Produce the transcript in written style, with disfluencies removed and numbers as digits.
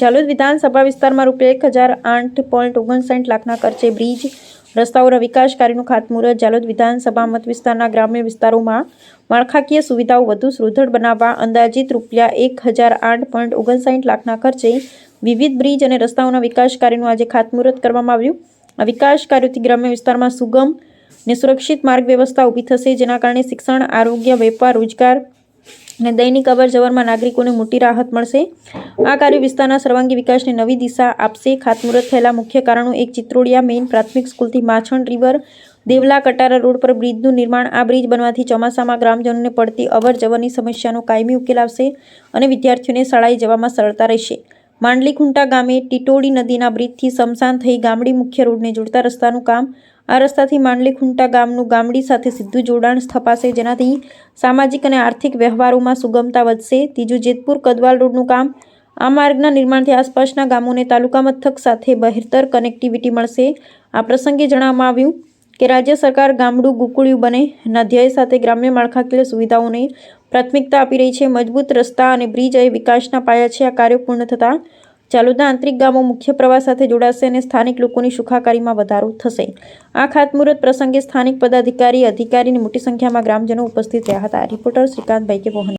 જાલોદ વિધાનસભા વિસ્તારમાં ₹1,008.59 લાખના ખર્ચે બ્રિજ રસ્તાઓના વિકાસ કાર્યનું ખાતમુહૂર્ત। જાલોદ વિધાનસભા મત વિસ્તારના ગ્રામ્ય વિસ્તારોમાં માળખાકીય સુવિધાઓ વધુ સુદૃઢ બનાવવા અંદાજિત ₹1,008.59 લાખના ખર્ચે વિવિધ બ્રિજ અને રસ્તાઓના વિકાસ કાર્યનું આજે ખાતમુહૂર્ત કરવામાં આવ્યું। આ વિકાસ કાર્યોથી ગ્રામ્ય વિસ્તારમાં સુગમ અને સુરક્ષિત માર્ગ વ્યવસ્થા ઊભી થશે, જેના કારણે શિક્ષણ, આરોગ્ય, વેપાર, રોજગાર અને દૈનિક અવરજવરમાં નાગરિકોને મોટી રાહત મળશે। આ કાર્ય વિસ્તારના સર્વાંગી વિકાસને નવી દિશા આપશે। ખાતમુહૂર્ત થયેલા મુખ્ય કારણો: 1. ચિત્રોડિયા મેઇન પ્રાથમિક સ્કૂલથી માછણ રિવર દેવલા કટારા રોડ પર બ્રિજનું નિર્માણ। આ બ્રિજ બનવાથી ચોમાસામાં ગ્રામજનોને પડતી અવરજવરની સમસ્યાનો કાયમી ઉકેલ આવશે અને વિદ્યાર્થીઓને શાળાએ જવામાં સરળતા રહેશે। માંડલીખુંટા ગામે ટીટોડી નદીના બ્રિજથી સ્મશાન થઈ ગામડી મુખ્ય રોડને જોડતા રસ્તાનું કામ। આ રસ્તાથી માંડલીખુંટા ગામનું ગામડી સાથે સીધું જોડાણ સ્થપાશે, જેનાથી સામાજિક અને આર્થિક વ્યવહારોમાં સુગમતા વધશે। 3. જેતપુર કદવાલ રોડનું કામ। આ માર્ગના નિર્માણથી આસપાસના ગામોને તાલુકા મથક સાથે બહેતર કનેક્ટિવિટી મળશે। આ પ્રસંગે જણાવવામાં આવ્યું કે રાજ્ય સરકાર ગામડું ગોકુળિયું બને ના ધ્યેય સાથે ગ્રામ્ય માળખાકીય સુવિધાઓને પ્રાથમિકતા આપી રહી છે। મજબૂત રસ્તા અને બ્રિજ એ વિકાસના પાયા છે। આ કાર્યો પૂર્ણ થતાં જાલોદના આંતરિક ગામો મુખ્ય પ્રવાહ સાથે જોડાશે અને સ્થાનિક લોકોની સુખાકારીમાં વધારો થશે। આ ખાતમુહૂર્ત પ્રસંગે સ્થાનિક પદાધિકારી, અધિકારીની મોટી સંખ્યામાં ગ્રામજનો ઉપસ્થિત રહ્યા હતા। રિપોર્ટર શ્રીકાંત ભાઈ કે મોહન।